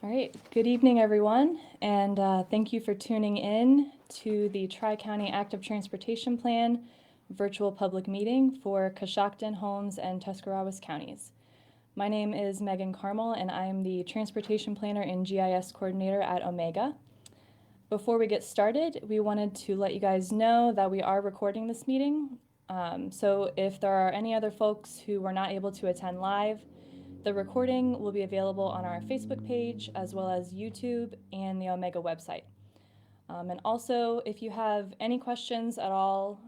All right, good evening, everyone, and thank you for tuning in to the Tri-County Active Transportation Plan virtual public meeting for Coshocton, Holmes, and Tuscarawas Counties. My name is Megan Carmel, and I am the Transportation Planner and GIS Coordinator at Omega. Before we get started, we wanted to let you guys know that we are recording this meeting. So if there are any other folks who were not able to attend live, the recording will be available on our Facebook page as well as YouTube and the Omega website. And also, if you have any questions at all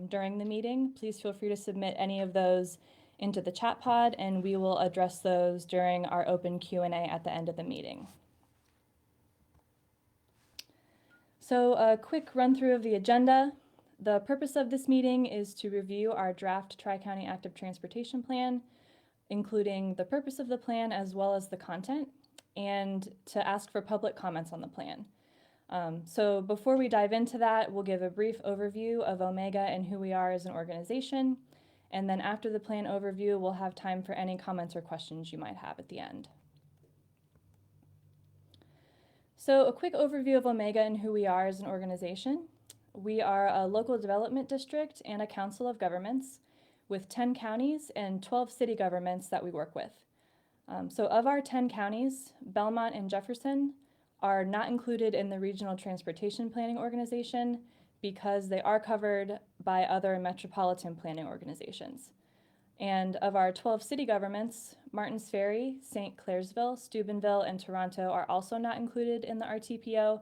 during the meeting, please feel free to submit any of those into the chat pod, and we will address those during our open Q&A at the end of the meeting. So a quick run through of the agenda. The purpose of this meeting is to review our draft Tri-County Active Transportation Plan, including the purpose of the plan as well as the content, and to ask for public comments on the plan. So before we dive into that, we'll give a brief overview of Omega and who we are as an organization. And then after the plan overview, we'll have time for any comments or questions you might have at the end. So a quick overview of Omega and who we are as an organization. We are a local development district and a council of governments with 10 counties and 12 city governments that we work with. So of our 10 counties, Belmont and Jefferson are not included in the Regional Transportation Planning Organization because they are covered by other metropolitan planning organizations. And of our 12 city governments, Martins Ferry, St. Clairsville, Steubenville, and Toronto are also not included in the RTPO,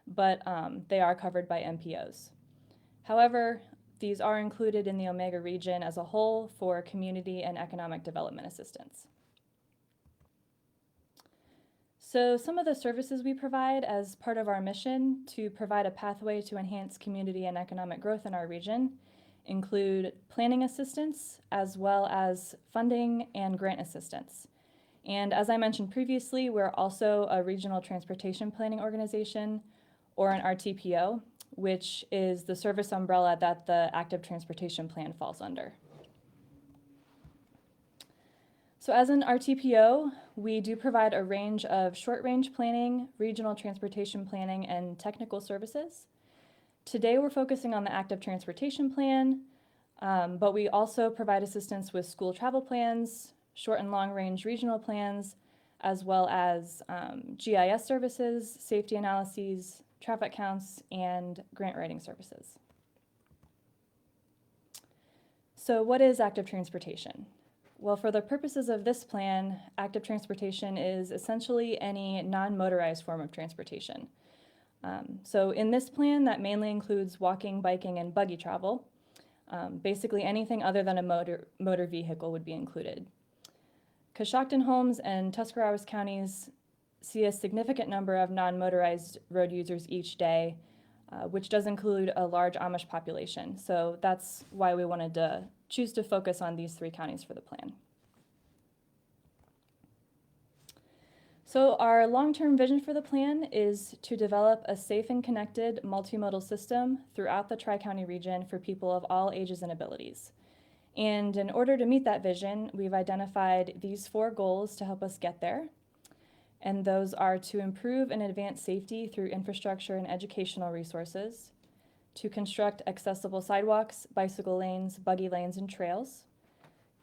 but they are covered by MPOs. However, these are included in the Omega region as a whole for community and economic development assistance. So some of the services we provide as part of our mission to provide a pathway to enhance community and economic growth in our region include planning assistance as well as funding and grant assistance. And as I mentioned previously, we're also a regional transportation planning organization, or an RTPO, which is the service umbrella that the Active Transportation Plan falls under. So as an RTPO, we do provide a range of short-range planning, regional transportation planning, and technical services. Today we're focusing on the Active Transportation Plan, but we also provide assistance with school travel plans, short and long-range regional plans, as well as GIS services, safety analyses, traffic counts, and grant writing services. So what is active transportation? Well, for the purposes of this plan, active transportation is essentially any non-motorized form of transportation. So in this plan, that mainly includes walking, biking, and buggy travel. Basically anything other than a motor vehicle would be included. Coshocton, Holmes, and Tuscarawas Counties see a significant number of non-motorized road users each day, which does include a large Amish population. So that's why we wanted to choose to focus on these 3 counties for the plan. So our long-term vision for the plan is to develop a safe and connected multimodal system throughout the Tri-County region for people of all ages and abilities. And in order to meet that vision, we've identified these 4 goals to help us get there. And those are to improve and advance safety through infrastructure and educational resources, to construct accessible sidewalks, bicycle lanes, buggy lanes, and trails,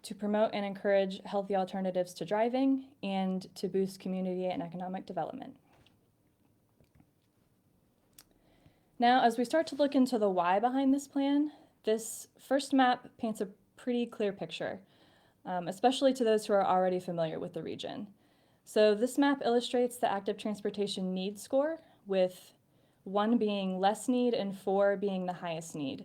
to promote and encourage healthy alternatives to driving, and to boost community and economic development. Now, as we start to look into the why behind this plan, this first map paints a pretty clear picture, especially to those who are already familiar with the region. So this map illustrates the active transportation need score, with 1 being less need and 4 being the highest need.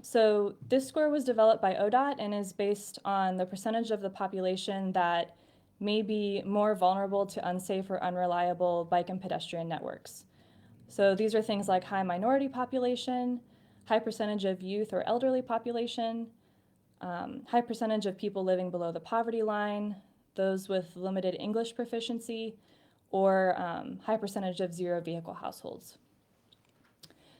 So this score was developed by ODOT and is based on the percentage of the population that may be more vulnerable to unsafe or unreliable bike and pedestrian networks. So these are things like high minority population, high percentage of youth or elderly population, high percentage of people living below the poverty line, those with limited English proficiency, or high percentage of zero vehicle households.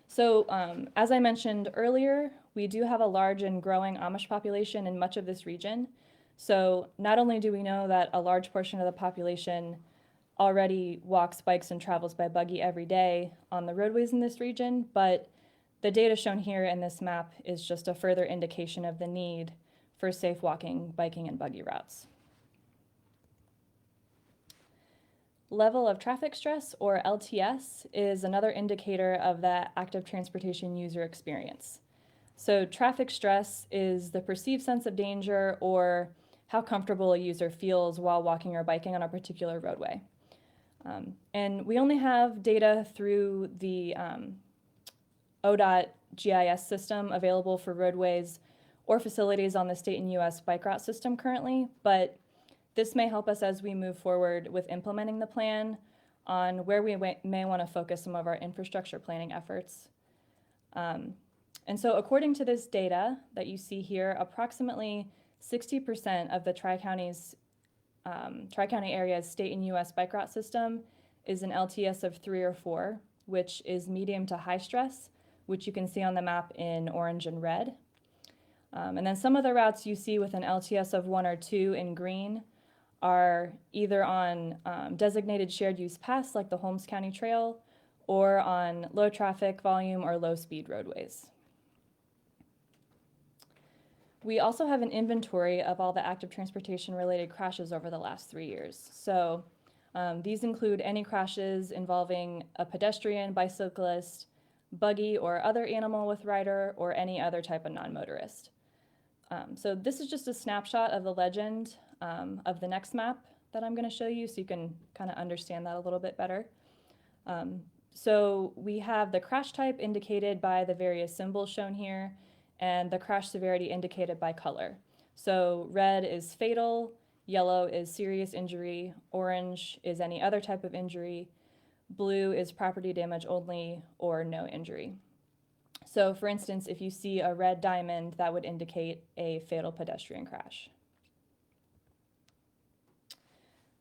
So as I mentioned earlier, we do have a large and growing Amish population in much of this region. So not only do we know that a large portion of the population already walks, bikes, and travels by buggy every day on the roadways in this region, but the data shown here in this map is just a further indication of the need for safe walking, biking, and buggy routes. Level of traffic stress, or LTS, is another indicator of the active transportation user experience. So traffic stress is the perceived sense of danger or how comfortable a user feels while walking or biking on a particular roadway. And we only have data through the ODOT GIS system available for roadways or facilities on the state and US bike route system currently, but this may help us as we move forward with implementing the plan on where we may want to focus some of our infrastructure planning efforts. And so according to this data that you see here, approximately 60% of the Tri-County area's state and US bike route system is an LTS of 3 or 4, which is medium to high stress, which you can see on the map in orange and red. And then some of the routes you see with an LTS of 1 or 2 in green are either on designated shared use paths like the Holmes County Trail or on low traffic volume or low speed roadways. We also have an inventory of all the active transportation related crashes over the last 3 years. So these include any crashes involving a pedestrian, bicyclist, buggy, or other animal with rider, or any other type of non-motorist. So this is just a snapshot of the legend of the next map that I'm going to show you so you can kind of understand that a little bit better. So we have the crash type indicated by the various symbols shown here and the crash severity indicated by color. So red is fatal, yellow is serious injury, orange is any other type of injury, blue is property damage only or no injury. So for instance, if you see a red diamond, that would indicate a fatal pedestrian crash.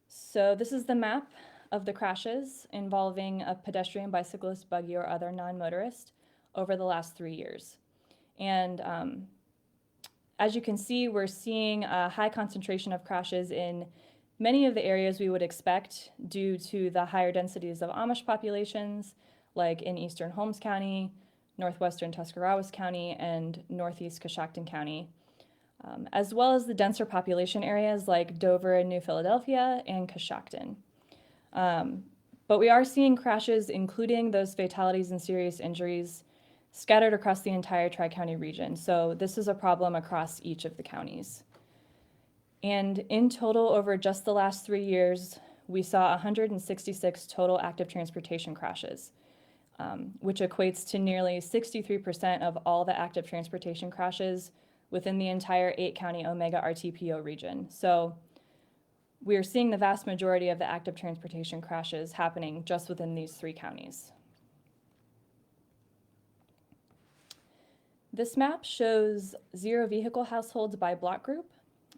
So this is the map of the crashes involving a pedestrian, bicyclist, buggy, or other non-motorist over the last 3 years. And as you can see, we're seeing a high concentration of crashes in many of the areas we would expect due to the higher densities of Amish populations, like in eastern Holmes County, northwestern Tuscarawas County, and northeast Coshocton County, as well as the denser population areas like Dover and New Philadelphia and Coshocton. But we are seeing crashes, including those fatalities and serious injuries, scattered across the entire Tri-County region. So this is a problem across each of the counties. And in total, over just the last 3 years, we saw 166 total active transportation crashes, which equates to nearly 63% of all the active transportation crashes within the entire 8-county Omega RTPO region. So we are seeing the vast majority of the active transportation crashes happening just within these 3 counties. This map shows zero vehicle households by block group.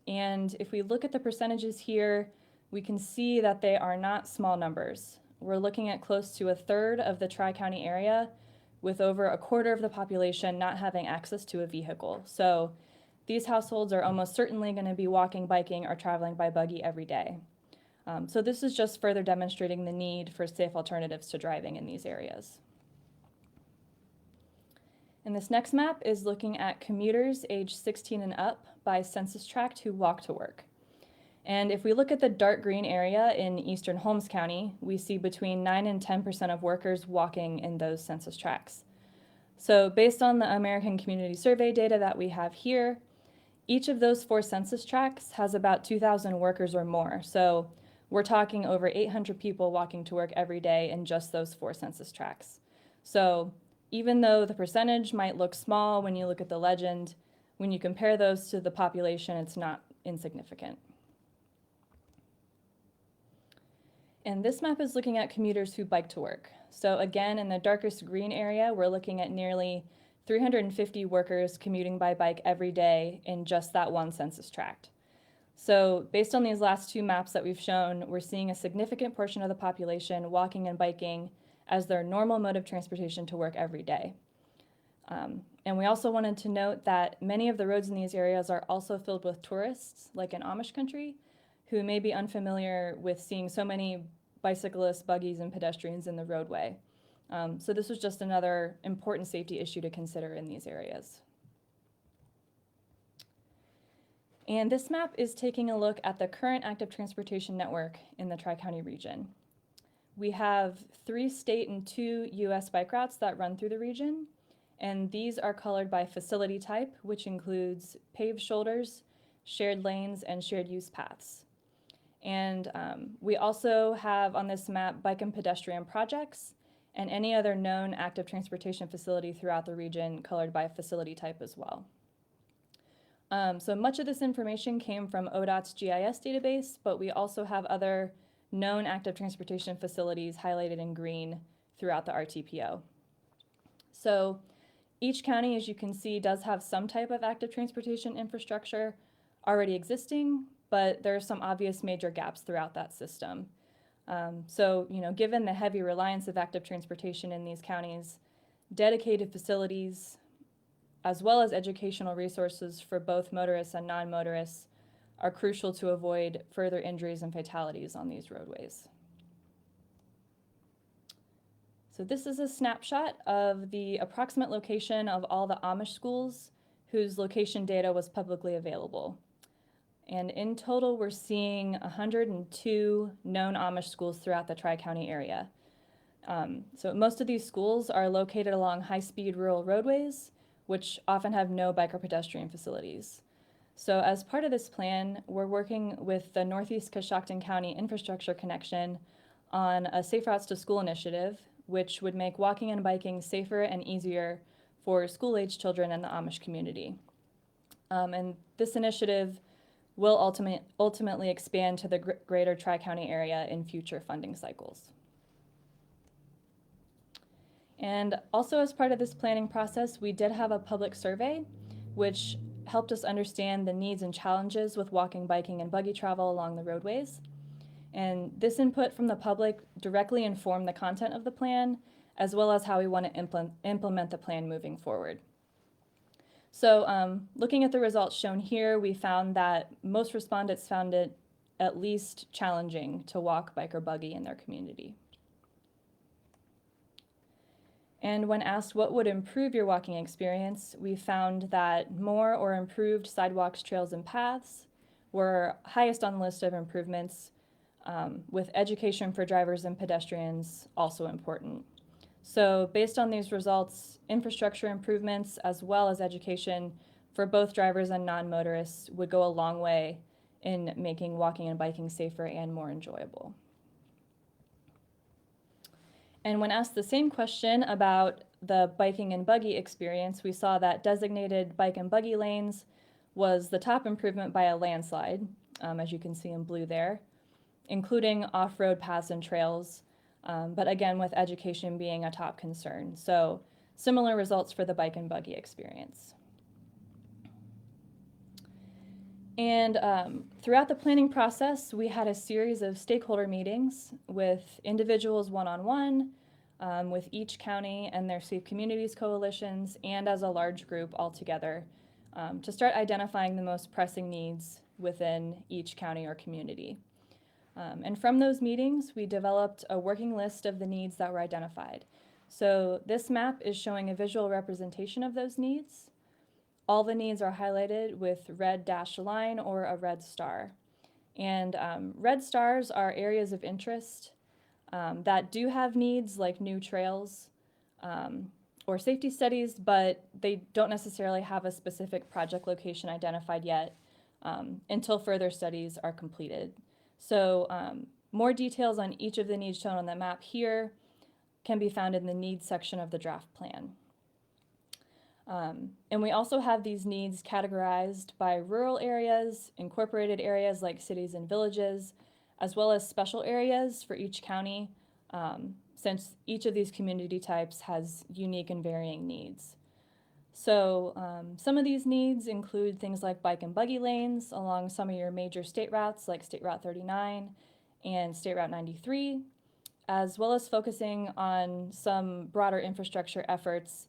And if we look at the percentages here, we can see that they are not small numbers. We're looking at close to a third of the Tri-County area, with over a quarter of the population not having access to a vehicle. So these households are almost certainly going to be walking, biking, or traveling by buggy every day. So this is just further demonstrating the need for safe alternatives to driving in these areas. And this next map is looking at commuters age 16 and up by census tract who walk to work. And if we look at the dark green area in eastern Holmes County, we see between 9 and 10% of workers walking in those census tracts. So based on the American Community Survey data that we have here, each of those 4 census tracts has about 2,000 workers or more. So we're talking over 800 people walking to work every day in just those 4 census tracts. So even though the percentage might look small when you look at the legend, when you compare those to the population, it's not insignificant. And this map is looking at commuters who bike to work. So again, in the darkest green area, we're looking at nearly 350 workers commuting by bike every day in just that 1 census tract. So based on these last 2 maps that we've shown, we're seeing a significant portion of the population walking and biking as their normal mode of transportation to work every day. And we also wanted to note that many of the roads in these areas are also filled with tourists, like in Amish country, who may be unfamiliar with seeing so many bicyclists, buggies, and pedestrians in the roadway. So this was just another important safety issue to consider in these areas. And this map is taking a look at the current active transportation network in the Tri-County region. We have 3 state and 2 US bike routes that run through the region, and these are colored by facility type, which includes paved shoulders, shared lanes, and shared use paths. And we also have on this map bike and pedestrian projects and any other known active transportation facility throughout the region colored by facility type as well. So much of this information came from ODOT's GIS database, but we also have other known active transportation facilities highlighted in green throughout the RTPO. So each county, as you can see, does have some type of active transportation infrastructure already existing, but there are some obvious major gaps throughout that system. So, given the heavy reliance of active transportation in these counties, dedicated facilities, as well as educational resources for both motorists and non-motorists, are crucial to avoid further injuries and fatalities on these roadways. So this is a snapshot of the approximate location of all the Amish schools whose location data was publicly available. And in total, we're seeing 102 known Amish schools throughout the Tri-County area. So most of these schools are located along high-speed rural roadways, which often have no bike or pedestrian facilities. So as part of this plan, we're working with the Northeast Coshocton County Infrastructure Connection on a Safe Routes to School initiative, which would make walking and biking safer and easier for school-age children in the Amish community. And this initiative will ultimately expand to the greater Tri-County area in future funding cycles. And also as part of this planning process, we did have a public survey, which helped us understand the needs and challenges with walking, biking, and buggy travel along the roadways. And this input from the public directly informed the content of the plan, as well as how we want to implement the plan moving forward. So looking at the results shown here, we found that most respondents found it at least challenging to walk, bike, or buggy in their community. And when asked what would improve your walking experience, we found that more or improved sidewalks, trails, and paths were highest on the list of improvements, with education for drivers and pedestrians also important. So based on these results, infrastructure improvements as well as education for both drivers and non-motorists would go a long way in making walking and biking safer and more enjoyable. And when asked the same question about the biking and buggy experience, we saw that designated bike and buggy lanes was the top improvement by a landslide, as you can see in blue there, including off-road paths and trails, but again, with education being a top concern. So similar results for the bike and buggy experience. And throughout the planning process, we had a series of stakeholder meetings with individuals one-on-one, with each county and their Safe Communities coalitions, and as a large group all together, to start identifying the most pressing needs within each county or community. And from those meetings, we developed a working list of the needs that were identified. So this map is showing a visual representation of those needs. All the needs are highlighted with red dashed line or a red star. And red stars are areas of interest that do have needs like new trails or safety studies, but they don't necessarily have a specific project location identified yet until further studies are completed. So more details on each of the needs shown on the map here can be found in the needs section of the draft plan. And we also have these needs categorized by rural areas, incorporated areas like cities and villages, as well as special areas for each county, since each of these community types has unique and varying needs. So some of these needs include things like bike and buggy lanes along some of your major state routes like State Route 39 and State Route 93, as well as focusing on some broader infrastructure efforts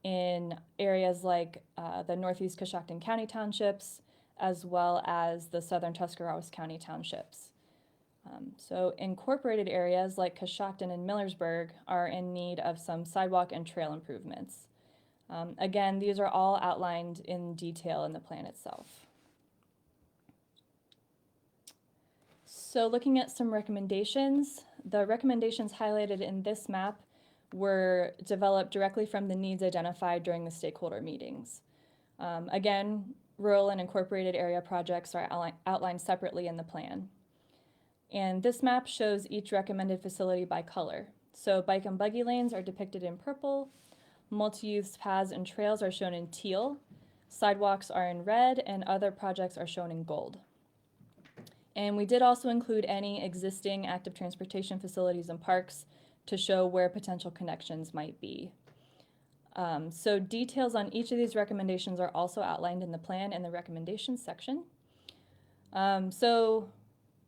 in areas like the Northeast Coshocton County townships, as well as the southern Tuscarawas County townships. So incorporated areas like Coshocton and Millersburg are in need of some sidewalk and trail improvements. Again, these are all outlined in detail in the plan itself. So looking at some recommendations, the recommendations highlighted in this map were developed directly from the needs identified during the stakeholder meetings. Again, rural and incorporated area projects are outlined separately in the plan. And this map shows each recommended facility by color. So bike and buggy lanes are depicted in purple, multi-use paths and trails are shown in teal, sidewalks are in red, and other projects are shown in gold. And we did also include any existing active transportation facilities and parks to show where potential connections might be. So details on each of these recommendations are also outlined in the plan in the recommendations section. So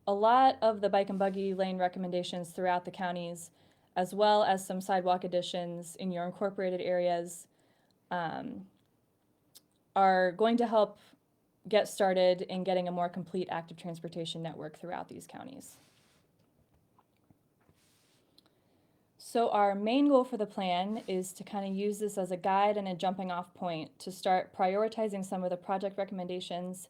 a lot of the bike and buggy lane recommendations throughout the counties, as well as some sidewalk additions in your incorporated areas, are going to help get started in getting a more complete active transportation network throughout these counties. So our main goal for the plan is to kind of use this as a guide and a jumping off point to start prioritizing some of the project recommendations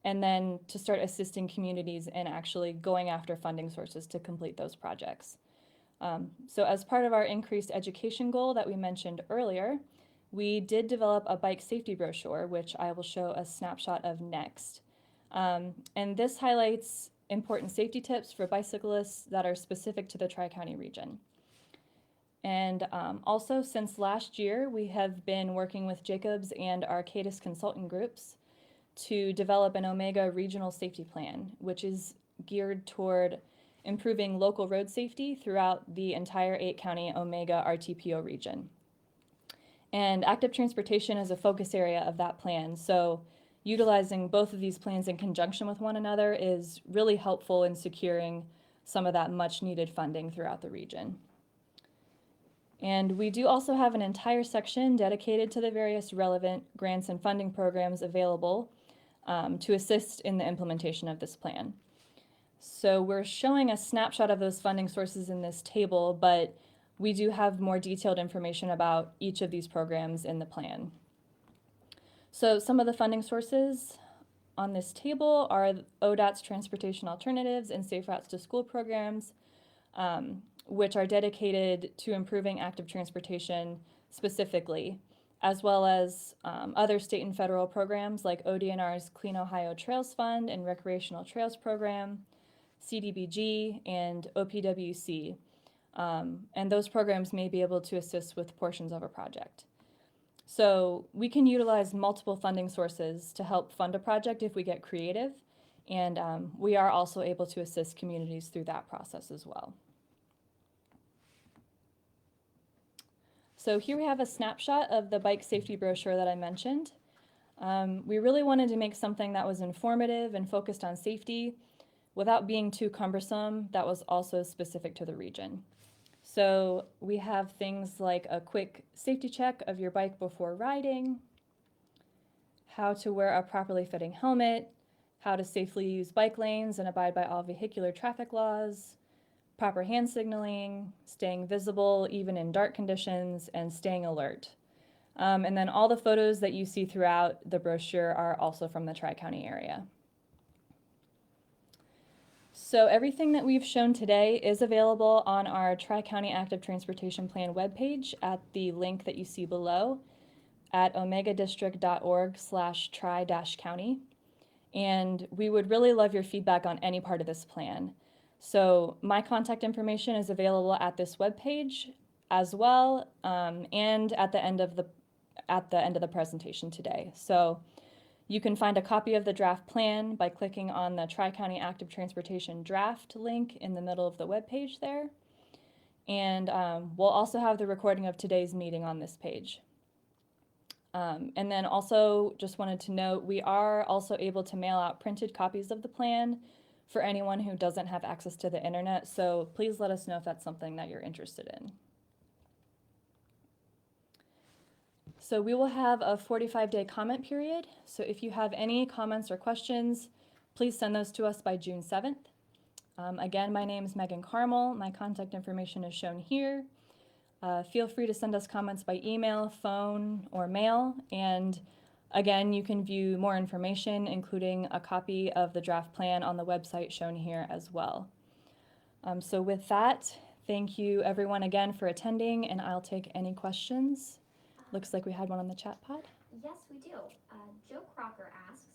and then to start assisting communities in actually going after funding sources to complete those projects. So as part of our increased education goal that we mentioned earlier, we did develop a bike safety brochure, which I will show a snapshot of next. And this highlights important safety tips for bicyclists that are specific to the Tri-County region. And also, since last year, we have been working with Jacobs and Arcadis consultant groups to develop an Omega regional safety plan, which is geared toward improving local road safety throughout the entire 8-county Omega RTPO region. And active transportation is a focus area of that plan, so utilizing both of these plans in conjunction with one another is really helpful in securing some of that much needed funding throughout the region. And we do also have an entire section dedicated to the various relevant grants and funding programs available to assist in the implementation of this plan. So we're showing a snapshot of those funding sources in this table, but we do have more detailed information about each of these programs in the plan. So some of the funding sources on this table are ODOT's Transportation Alternatives and Safe Routes to School programs, which are dedicated to improving active transportation specifically, as well as other state and federal programs like ODNR's Clean Ohio Trails Fund and Recreational Trails Program, CDBG, and OPWC. And those programs may be able to assist with portions of a project. So we can utilize multiple funding sources to help fund a project if we get creative, and we are also able to assist communities through that process as well. So here we have a snapshot of the bike safety brochure that I mentioned. We really wanted to make something that was informative and focused on safety without being too cumbersome that was also specific to the region. So we have things like a quick safety check of your bike before riding, how to wear a properly fitting helmet, how to safely use bike lanes and abide by all vehicular traffic laws, proper hand signaling, staying visible even in dark conditions, and staying alert. And then all the photos that you see throughout the brochure are also from the Tri-County area. So everything that we've shown today is available on our Tri-County Active Transportation Plan webpage at the link that you see below at omegadistrict.org/tri-county. And we would really love your feedback on any part of this plan. So my contact information is available at this webpage as well, and at the end of the presentation today. So you can find a copy of the draft plan by clicking on the Tri-County Active Transportation Draft link in the middle of the webpage there. And we'll also have the recording of today's meeting on this page. And then also just wanted to note, we are also able to mail out printed copies of the plan for anyone who doesn't have access to the internet. So please let us know if that's something that you're interested in. So we will have a 45-day comment period. So if you have any comments or questions, please send those to us by June 7th. Again, my name is Megan Carmel. My contact information is shown here. Feel free to send us comments by email, phone, or mail. And again, you can view more information, including a copy of the draft plan on the website shown here as well. So with that, thank you everyone again for attending, and I'll take any questions. Looks like we had one on the chat pod. Yes, we do. Joe Crocker asks,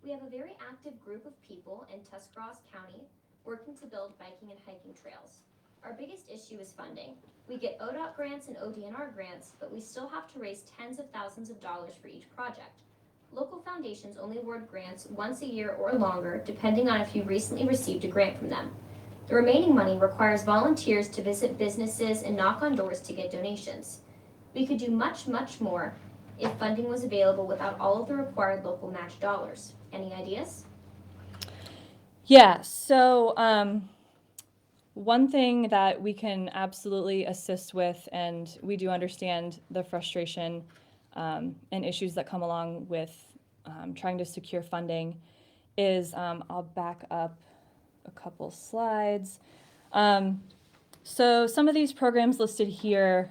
we have a very active group of people in Tuscarawas County working to build biking and hiking trails. Our biggest issue is funding. We get ODOT grants and ODNR grants, but we still have to raise tens of thousands of dollars for each project. Local foundations only award grants once a year or longer, depending on if you recently received a grant from them. The remaining money requires volunteers to visit businesses and knock on doors to get donations. We could do much, much more if funding was available without all of the required local match dollars. Any ideas? Yeah, so one thing that we can absolutely assist with, and we do understand the frustration and issues that come along with trying to secure funding, is I'll back up a couple slides. So some of these programs listed here,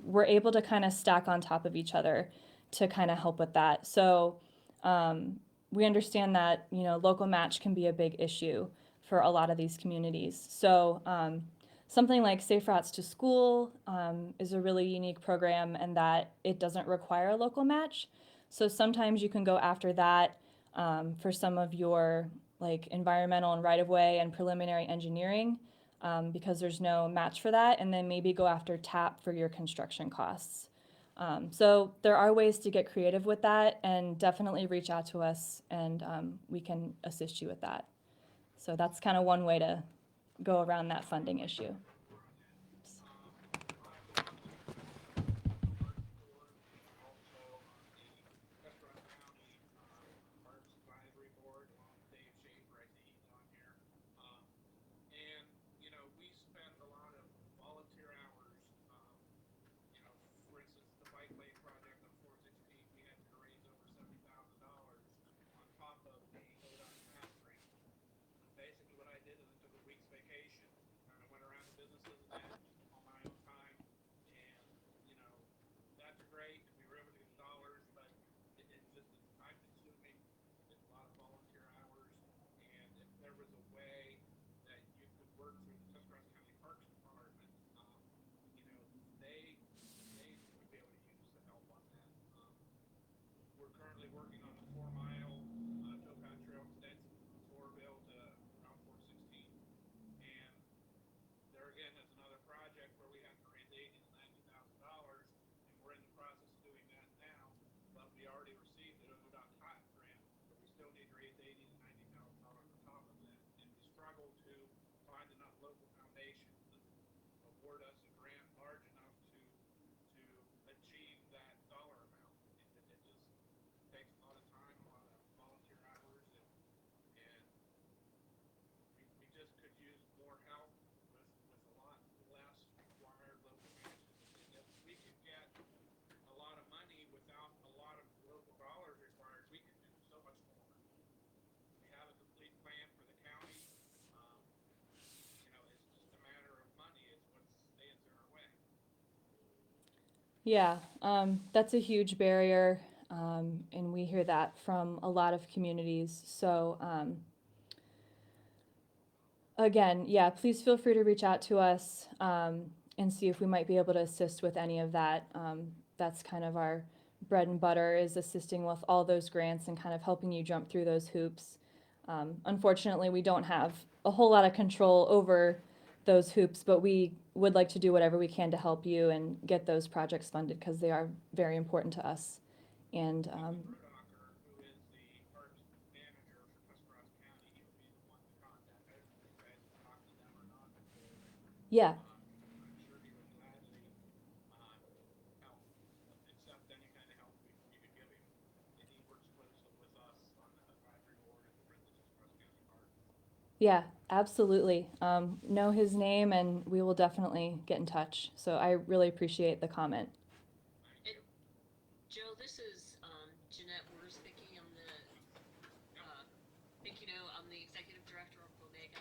we're able to kind of stack on top of each other to kind of help with that. So we understand that, you know, local match can be a big issue for a lot of these communities. So something like Safe Routes to School is a really unique program in that it doesn't require a local match. So sometimes you can go after that for some of your like environmental and right-of-way and preliminary engineering because there's no match for that, and then maybe go after TAP for your construction costs. So there are ways to get creative with that, and definitely reach out to us and we can assist you with that. So that's kind of one way to go around that funding issue. Tuscarawas County Parks Advisory Board, along with Dave Schaefer, I see he's on here. And, you know, we spend a lot of volunteer hours. You know, for instance, the bike lane project on 416, we had to raise over $70,000 on top of the ODOT TAP grant. Basically, what I did is I took a week's vacation, kind of went around the businesses and that on my own time, and you know, that's great. We were able to get the dollars, but it's just it's time consuming. It's a lot of volunteer hours, and if there was a way that you could work through the Tuscarawas County Parks Department, you know, they would be able to use the help on that. We're currently working on the 4-mile towpath trail extension from Floraville to around 416, and there again is another project where we have to raise $80,000 to $90,000, and we're in the process of doing that now. But we already received the ODOT TOT grant, but we still need to raise $80,000 to $90,000 on top of that, and we struggle to find enough local foundations that award us a grant large enough to achieve that dollar amount. It just takes a lot of time, a lot of volunteer hours, and we just could use more help with a lot less required local matches. And if we could get a lot of money without a lot of local dollars required, we could do so much more. We have a complete plan for the county. You know, it's just a matter of money. It's what stands in our way. Yeah, that's a huge barrier, and we hear that from a lot of communities. So again, yeah, please feel free to reach out to us and see if we might be able to assist with any of that. That's kind of our bread and butter, is assisting with all those grants and kind of helping you jump through those hoops. Unfortunately, we don't have a whole lot of control over those hoops, but we would like to do whatever we can to help you and get those projects funded because they are very important to us. And Brudacher, who is the parks manager for Tuscarawas County, he would be the one to contact. I don't know if you guys have talked to them or not before, but yeah, I'm sure he would gladly help, accept any kind of help you could give him. And he works closely with us on the advisory board and for the Tuscarawas County Park. yeah, absolutely. Know his name, and we will definitely get in touch. So I really appreciate the comment. Thank And you. Joe, this is Jeanette Wurzbicki. I'm the, Yep. I think you know, I'm the executive director of Bodega.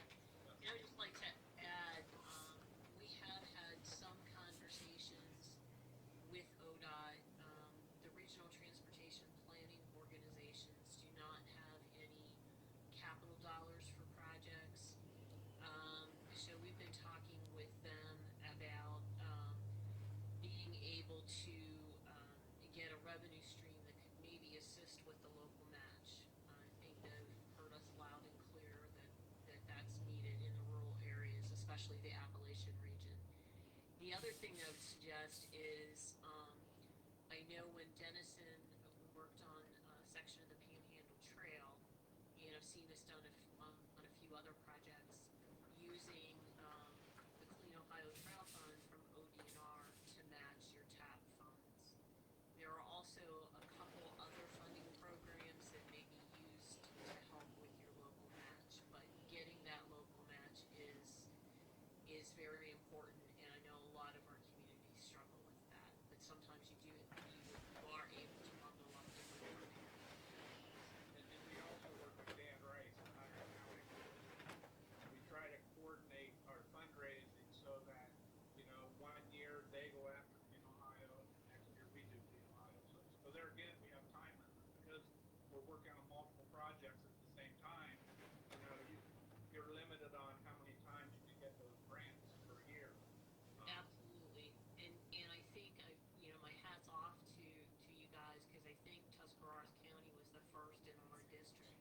mission region. The other thing I would suggest is, I know when Dennison worked on a section of the Panhandle Trail, and I've seen this done on a few other projects, using the Clean Ohio Trail Fund from ODNR to match your TAP funds. There are also a couple other funding programs that may be used to help with your local match, but getting that local match is very important, and I know a lot of our communities struggle with that. But sometimes you are able to bundle up different funding. And we also work with Dan Rice in Otter County. We try to coordinate our fundraising so that, one year they go after Clean Ohio, next year we do Clean Ohio. So there again, we have time limits because we're working on multiple projects at the same time. You're limited on how many times you can get those grants per year. Absolutely, and I think my hat's off to you guys, because I think Tuscarawas County was the first in our district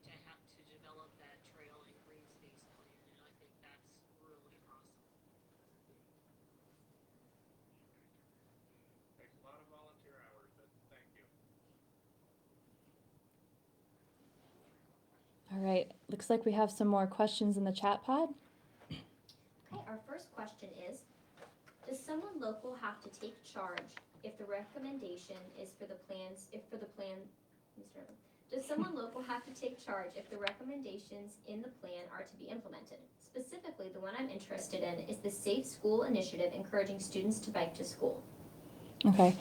to have to develop that trail and green space plan, and I think that's really awesome. Takes a lot of volunteer hours, but thank you. All right, looks like we have some more questions in the chat pod. Okay, our first question is, does someone local have to take charge if the recommendation is for the plans, does someone local have to take charge if the recommendations in the plan are to be implemented? Specifically, the one I'm interested in is the Safe School Initiative encouraging students to bike to school. Okay.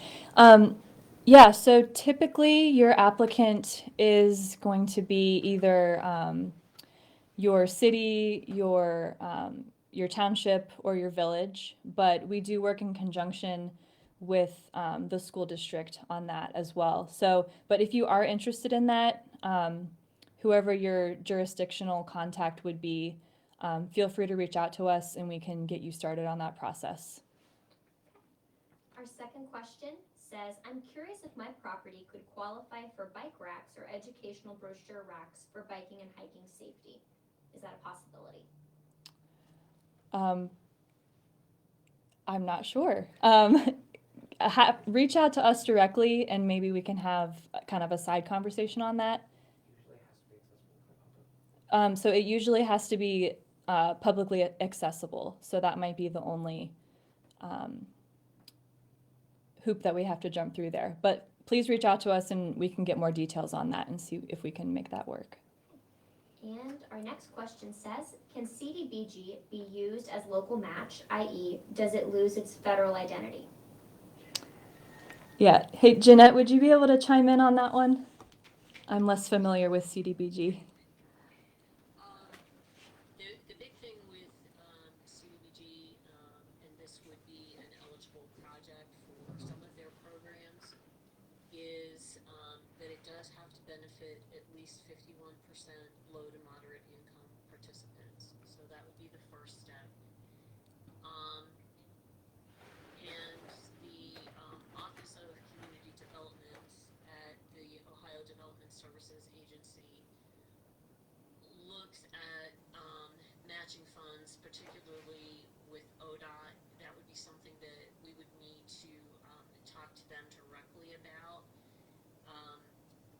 Yeah, so typically your applicant is going to be either your city, your township, or your village, but we do work in conjunction with the school district on that as well. So, but if you are interested in that, whoever your jurisdictional contact would be, feel free to reach out to us and we can get you started on that process. Our second question says, I'm curious if my property could qualify for bike racks or educational brochure racks for biking and hiking safety. Is that a possibility? I'm not sure. Reach out to us directly and maybe we can have kind of a side conversation on that. So it usually has to be publicly accessible. So that might be the only hoop that we have to jump through there. But please reach out to us and we can get more details on that and see if we can make that work. And our next question says, can CDBG be used as local match, i.e., does it lose its federal identity? Yeah. Hey, Jeanette, would you be able to chime in on that one? I'm less familiar with CDBG. The big thing with CDBG, and this would be an eligible project for some of their programs, is that it does have to benefit at least 51% low to moderate income participants. So that would be the first step. And the Office of Community Development at the Ohio Development Services Agency looks at matching funds, particularly with ODOT. That would be something that we would need to talk to them directly about.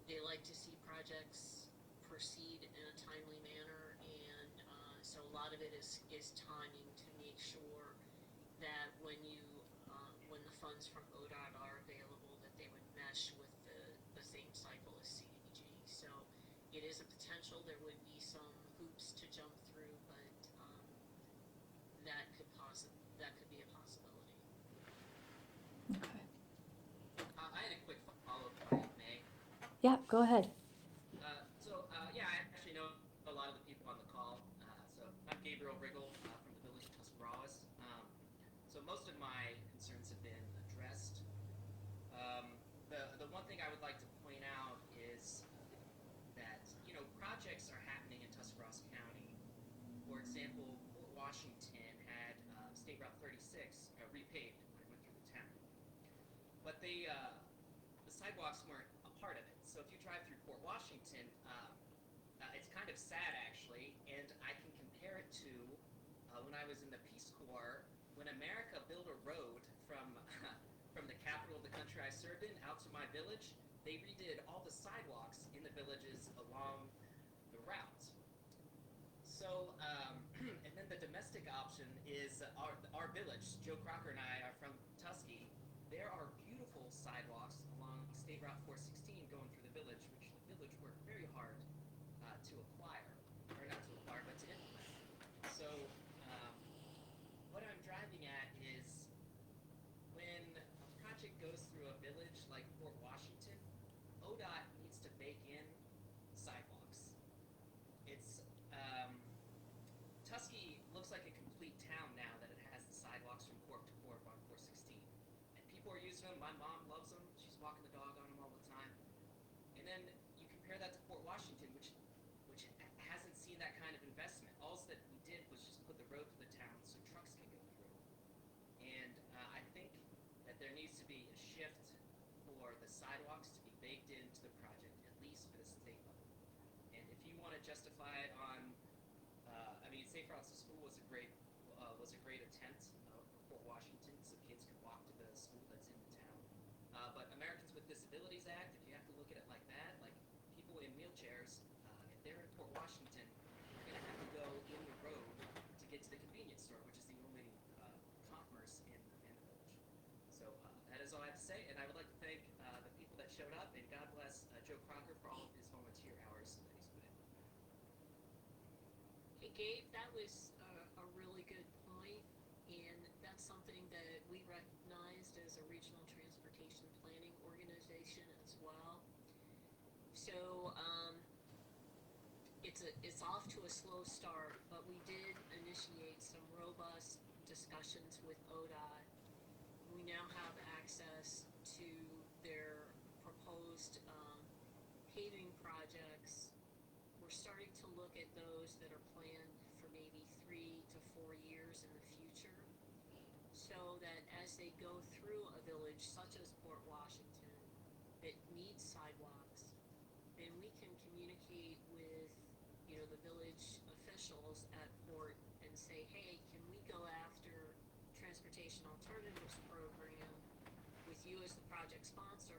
They like to see projects proceed in a timely manner, and so a lot of it is timing to make sure that when the funds from ODOT are available, that they would mesh with the same cycle as CDBG. So it is a potential. There would be some hoops to jump through, but that could be a possibility. Okay. I had a quick follow-up, if I may. Yeah, go ahead. I actually know a lot of the people on the call. So I'm Gabriel Riggle from the village of Tuscarawas. So most of my concerns have been addressed. The one thing I would like to point out is that projects are happening in Tuscarawas County. For example, Fort Washington had State Route 36 repaved when it went through the town, but the sidewalks weren't a part of it. So if you drive through Fort Washington, it's kind of sad actually, and I can compare it to when I I was in the Peace Corps, when America built a road from from the capital of the country I served in out to my village, they redid all the sidewalks in the villages along the route. So, and then the domestic option is our village. Joe Crocker and I are from Tusky. There are beautiful sidewalks along State Route 416 going through the village, which the village worked very hard to acquire, or not to acquire, but to implement. So, what I'm driving at is when a project goes through a village like Fort Washington, ODOT needs to bake in sidewalks. It's Tusky looks like a complete town now that it has the sidewalks from corp to corp on 416. And people are using them. My mom loves them. She's walking the dog on them all the time. And then you compare that to Fort Washington, which hasn't seen that kind of investment. All that we did was just put the road to the town so trucks can go through. And I think that there needs to be a shift for the sidewalks to be baked into the project, at least for the state level. And if you want to justify it on Safe Routes to School was a great attempt for Fort Washington, so kids could walk to the school that's in the town. But Americans with Disabilities Act, if you have to look at it like that, like people in wheelchairs, if they're in Fort Washington, they're going to have to go in the road to get to the convenience store, which is the only commerce in the village. So that is all I have to say, and I would like to thank the people that showed up, and God bless Joe Crocker for all of his volunteer hours that he's put in. Hey Gabe, that was a really good point, and that's something that we recognized as a regional transportation planning organization as well. So it's off to a slow start, but we did initiate some robust discussions with ODOT. We now have access to their proposed paving projects. We're starting to look at those that are planned for maybe 3 to 4 years in the future, so that as they go through a village such as Port Washington that needs sidewalks, then we can communicate with the village officials at Port and say, hey, can we go after transportation alternatives program with you as the project sponsor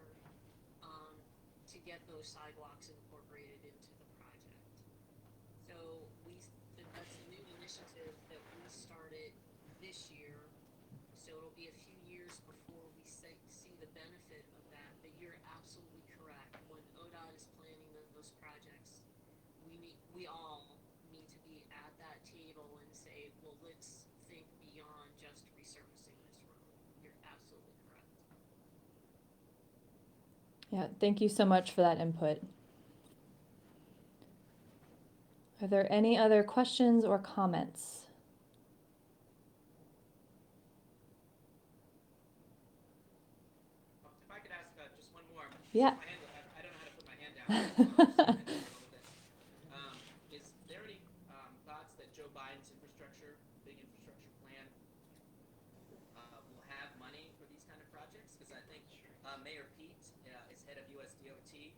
to get those sidewalks incorporated into the project. So that's a new initiative that we started this year. So it'll be a few years before we see the benefit of that. But you're absolutely correct. When ODOT is planning those projects, we all need to be at that table and say, well, let's think beyond just resurfacing this road. You're absolutely correct. Yeah, thank you so much for that input. Are there any other questions or comments? If I could ask just one more. Yeah. I don't know how to put my hand down. Is there any thoughts that Joe Biden's big infrastructure plan, will have money for these kind of projects? Because I think Mayor Pete is head of USDOT,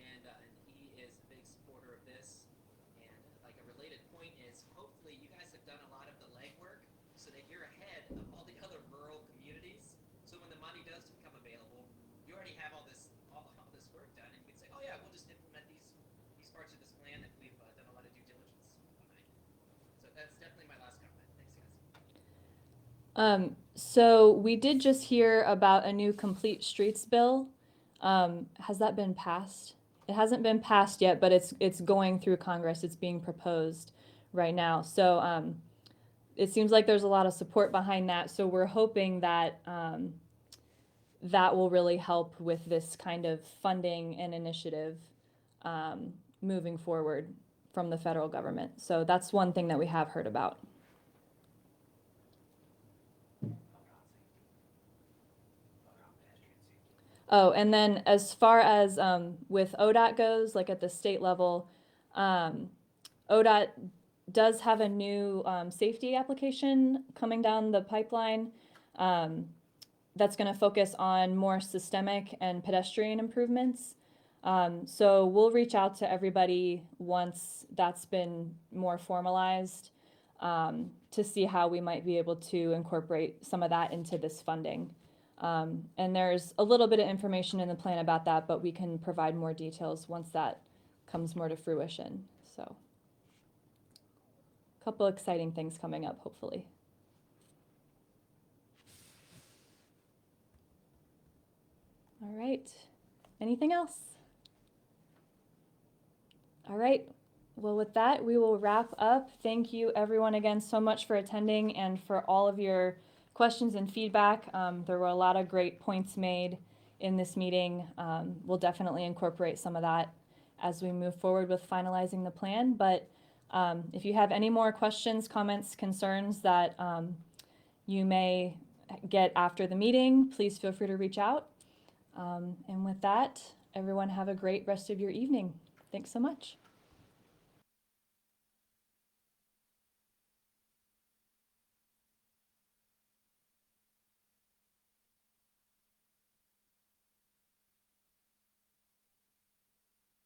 and he is a big supporter of this. And like a related point is, hopefully you guys have done a lot of the legwork so that you're ahead of all the other rural communities. So when the money does become available, you already have all this work done, and you can say, oh yeah, we'll just implement these parts of this plan that we've done a lot of due diligence behind. So that's definitely my last comment. Thanks, guys. So we did just hear about a new complete streets bill. Has that been passed? It hasn't been passed yet, but it's going through Congress. It's being proposed right now. So it seems like there's a lot of support behind that. So we're hoping that that will really help with this kind of funding and initiative moving forward from the federal government. So that's one thing that we have heard about. Oh, and then as far as with ODOT goes, like at the state level, ODOT does have a new safety application coming down the pipeline that's going to focus on more systemic and pedestrian improvements. So we'll reach out to everybody once that's been more formalized to see how we might be able to incorporate some of that into this funding. And there's a little bit of information in the plan about that, but we can provide more details once that comes more to fruition. So, a couple exciting things coming up, hopefully. All right. Anything else? All right. Well, with that, we will wrap up. Thank you, everyone, again, so much for attending and for all of your questions and feedback. There were a lot of great points made in this meeting. We'll definitely incorporate some of that as we move forward with finalizing the plan. But if you have any more questions, comments, concerns that you may get after the meeting, please feel free to reach out. And with that, everyone have a great rest of your evening. Thanks so much.